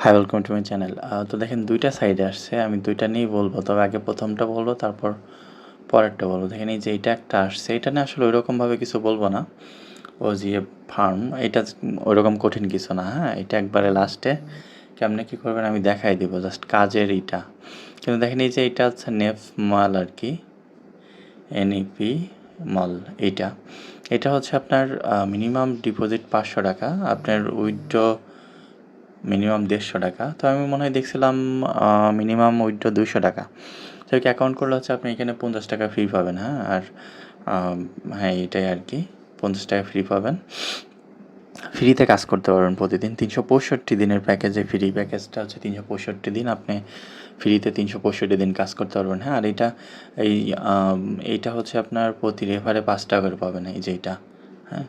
High, welcome to my channel. তো দেখেন ২টা সাইডে আসছে, আমি ২টা নিয়েই বলবো। তবে আগে ১টা বলবো, তারপর পরেরটা বলবো। দেখেন এই যে এইটা একটা আসছে, এটা নিয়ে আসলে ওইরকমভাবে কিছু বলবো না। OGA ফার্ম এটা ওইরকম কঠিন কিছু না, হ্যাঁ? এটা একবারে লাস্টে কেমনে কী করবেন আমি দেখাই দিব, জাস্ট কাজের এইটা। কিন্তু দেখেন এই যে এইটা হচ্ছে নেফ মাল আর কি, NEP মল এইটা। এটা হচ্ছে আপনার মিনিমাম ডিপোজিট ৫০০ টাকা, আপনার উইথড্র মিনিমাম ১৫০ টাকা। তো আমি মনে হয় দেখছিলাম মিনিমাম উইথড্র ২০০ টাকা। তো অ্যাকাউন্ট করলে হচ্ছে আপনি এখানে ৫০ টাকা ফ্রি পাবেন, হ্যাঁ? আর হ্যাঁ, এটাই আর কি, ৫০ টাকা ফ্রি পাবেন। ফ্রিতে কাজ করতে পারবেন প্রতিদিন ৩৬৫ দিনের প্যাকেজে। ফ্রি প্যাকেজটা হচ্ছে ৩৬৫ দিন, আপনি ফ্রিতে ৩৬৫ দিন কাজ করতে পারবেন, হ্যাঁ? আর এই এইটা হচ্ছে আপনার প্রতি রেফারে ৫ টাকা করে পাবেন, এই যে এইটা, হ্যাঁ?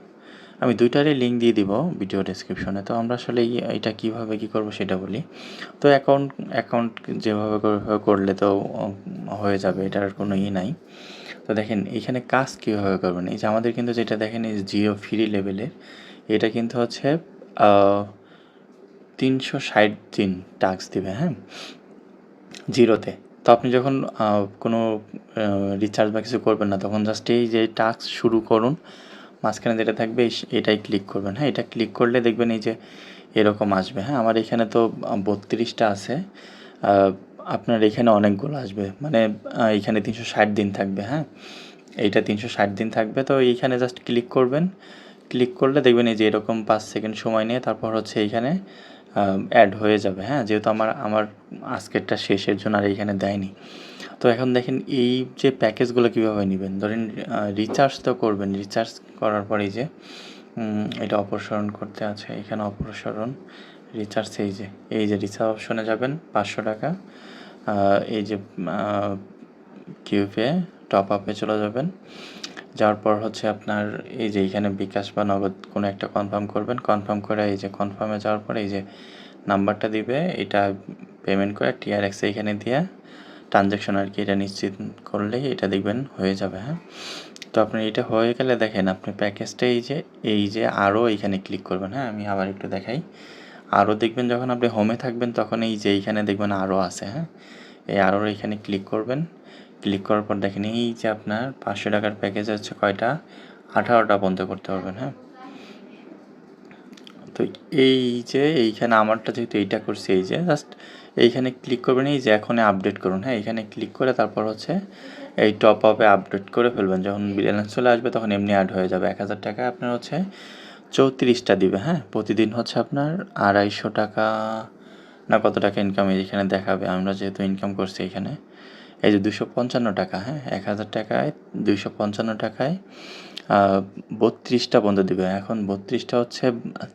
আমি ২টারই লিঙ্ক দিয়ে দিব ভিডিও ডেসক্রিপশনে। তো আমরা আসলে এইটা কীভাবে কী করবো সেটা বলি। তো অ্যাকাউন্ট যেভাবে করলে তো হয়ে যাবে, এটার কোনো নাই। তো দেখেন এইখানে কাজ কীভাবে করবেন, এই যে আমাদের কিন্তু যেটা দেখেন এই জিও ফ্রি লেভেলের, এটা কিন্তু হচ্ছে ৩৬০ দিন টাস্ক দিবে, হ্যাঁ? জিরোতে। তো আপনি যখন কোনো রিচার্জ বা কিছু করবেন না, তখন জাস্ট এই যে টাস্ক শুরু করুন, মাঝখানে যেটা থাকবে এটাই ক্লিক করবেন, হ্যাঁ? এটা ক্লিক করলে দেখবেন এই যে এরকম আসবে, হ্যাঁ? আমার এখানে তো ৩২টা আছে, আপনার এখানে অনেকগুলো আসবে, মানে এইখানে ৩৬০ দিন থাকবে, হ্যাঁ? এইটা ৩৬০ দিন থাকবে। তো এইখানে জাস্ট ক্লিক করবেন, ক্লিক করলে দেখবেন এই যে এরকম ৫ সেকেন্ড সময় নিয়ে তারপর হচ্ছে এইখানে অ্যাড হয়ে যাবে, হ্যাঁ? যেহেতু আমার আজকেরটা শেষের জন্য আর এইখানে দেয়নি। তো এখন দেখেন এই যে প্যাকেজগুলো কীভাবে নেবেন, ধরেন রিচার্জ তো করবেন, রিচার্জ করার পর এই যে এটা অপসারণ করতে আছে, এখানে অপসারণ রিচার্জ, এই যে রিচার্জ অপশনে যাবেন, ৫০০ টাকা, এই যে কিউপে টপ আপে চলে যাবেন। যাওয়ার পর হচ্ছে আপনার এই যে এইখানে বিকাশ বা নগদ কোনো একটা কনফার্ম করবেন, কনফার্ম করে এই যে কনফার্মে যাওয়ার পরে এই যে নাম্বারটা দিবে, এটা পেমেন্ট করে TRX এইখানে দিয়ে ট্রানজ্যাকশন আর কি, এটা নিশ্চিত করলেই এটা দেখবেন হয়ে যাবে, হ্যাঁ? তো আপনার এটা হয়ে গেলে দেখেন আপনি প্যাকেজটা এই যে আরও এইখানে ক্লিক করবেন, হ্যাঁ? আমি আবার একটু দেখাই। আরও দেখবেন যখন আপনি হোমে থাকবেন তখন এই যে এইখানে দেখবেন আরও আছে, হ্যাঁ? এই আরও এইখানে ক্লিক করবেন। ক্লিক করার পর দেখেন এই যে আপনার ৫০০ টাকার প্যাকেজ হচ্ছে কয়টা, 18টা পর্যন্ত করতে পারবেন, হ্যাঁ? তো এই যে এইখানে আমারটা যেহেতু এইটা করছি, এই যে জাস্ট এইখানে ক্লিক করবেন, এই যে এখনই আপডেট করুন, হ্যাঁ? এইখানে ক্লিক করে তারপর হচ্ছে এই টপ আপে আপডেট করে ফেলবেন। যখন ব্যালেন্স চলে আসবে তখন এমনি অ্যাড হয়ে যাবে। ১,০০০ টাকা আপনার হচ্ছে ৩৪টা দিবে, হ্যাঁ? প্রতিদিন হচ্ছে আপনার ২৫০ টাকা না কত টাকা ইনকাম এইখানে দেখাবে। আমরা যেহেতু ইনকাম করছি এইখানে, এই যে ২৫৫ টাকা, হ্যাঁ? ১,০০০ টাকায় ২৫৫ টাকায় ৩২টা পর্যন্ত দিবে। এখন ৩২টা হচ্ছে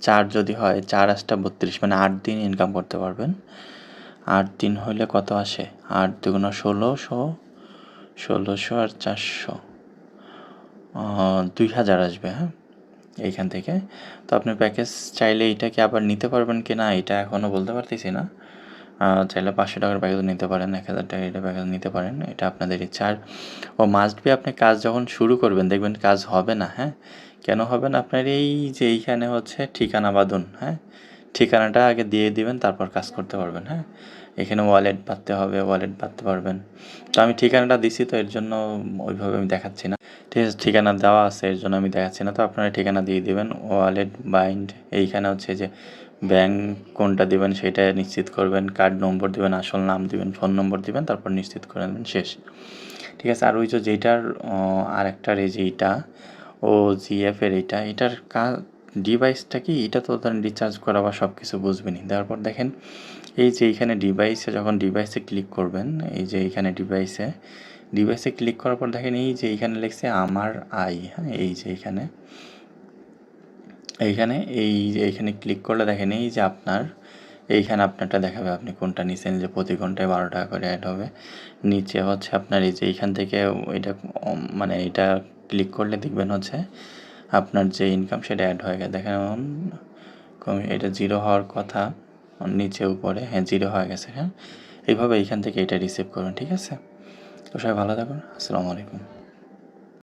৪ যদি হয়, ৪ ৮ টা ৩২, মানে ৮ দিন ইনকাম করতে পারবেন। ৮ দিন হইলে কত আসে? ৮ দুগুণা ১৬০০, ১৬০০ আর ৪০০, ২,০০০ আসবে, হ্যাঁ? এইখান থেকে। তো আপনি প্যাকেজ চাইলে এইটাকে আবার নিতে পারবেন কি না এটা এখনও বলতে পারতেছি না। চাইলে ৫০০ টাকার প্যাকেজ নিতে পারেন, ১,০০০ টাকার এটা প্যাকেজ নিতে পারেন, এটা আপনাদের ইচ্ছা। আর মাস্ট বি আপনি কাজ যখন শুরু করবেন দেখবেন কাজ হবে না, হ্যাঁ? কেন হবে না? আপনার এই যে এইখানে হচ্ছে ঠিকানা বাঁধুন, হ্যাঁ? ঠিকানাটা আগে দিয়ে দিবেন, তারপর কাজ করতে পারবেন, হ্যাঁ? এখানে ওয়ালেট বাঁধতে হবে, ওয়ালেট বাঁধতে পারবেন। তো আমি ঠিকানাটা দিছি, তো এর জন্য ওইভাবে আমি দেখাচ্ছি না, ঠিক আছে? ঠিকানা দেওয়া আছে এর জন্য আমি দেখাচ্ছি না। তো আপনারা ঠিকানা দিয়ে দিবেন, ওয়ালেট বাইন্ড, এইখানে হচ্ছে যে ব্যাংক কোনটা দিবেন সেটা নিশ্চিত করবেন, কার্ড নম্বর দিবেন, আসল নাম দিবেন, ফোন নম্বর দিবেন, তারপর নিশ্চিত করে দেবেন, শেষ। ঠিক আছে? আর ওই যে যেইটার আরেকটার এই যে এইটা OGF এর এটার ডিভাইসটা কি, এটা তো ধরেন রিচার্জ করা বা সব কিছু বুঝবেনই। দেওয়ার পর দেখেন এই যে এইখানে যখন ডিভাইসে ক্লিক করবেন, এই যে এইখানে ডিভাইসে ক্লিক করার পর দেখেন এই যে এইখানে লিখছে আমার আই, হ্যাঁ? এই যে এইখানে এইখানে ক্লিক করলে দেখেন এই যে এইখানে আপনারটা দেখাবে আপনি কোনটা নিছেন, যে প্রতি ঘন্টায় ১২ টাকা করে অ্যাড হবে। নিচে হচ্ছে আপনার এই যে এইখান থেকে এটা মানে এটা ক্লিক করলে দেখবেন হচ্ছে আপনার যে ইনকাম সেটা অ্যাড হয়ে গেছে। দেখেন এটা 0 হওয়ার কথা, নিচে উপরে, হ্যাঁ 0 হয়ে গেছে, হ্যাঁ? এইভাবে এইখান থেকে এটা রিসিভ করবেন, ঠিক আছে? তো সবাই ভালো থাকুন। আসসালামু আলাইকুম।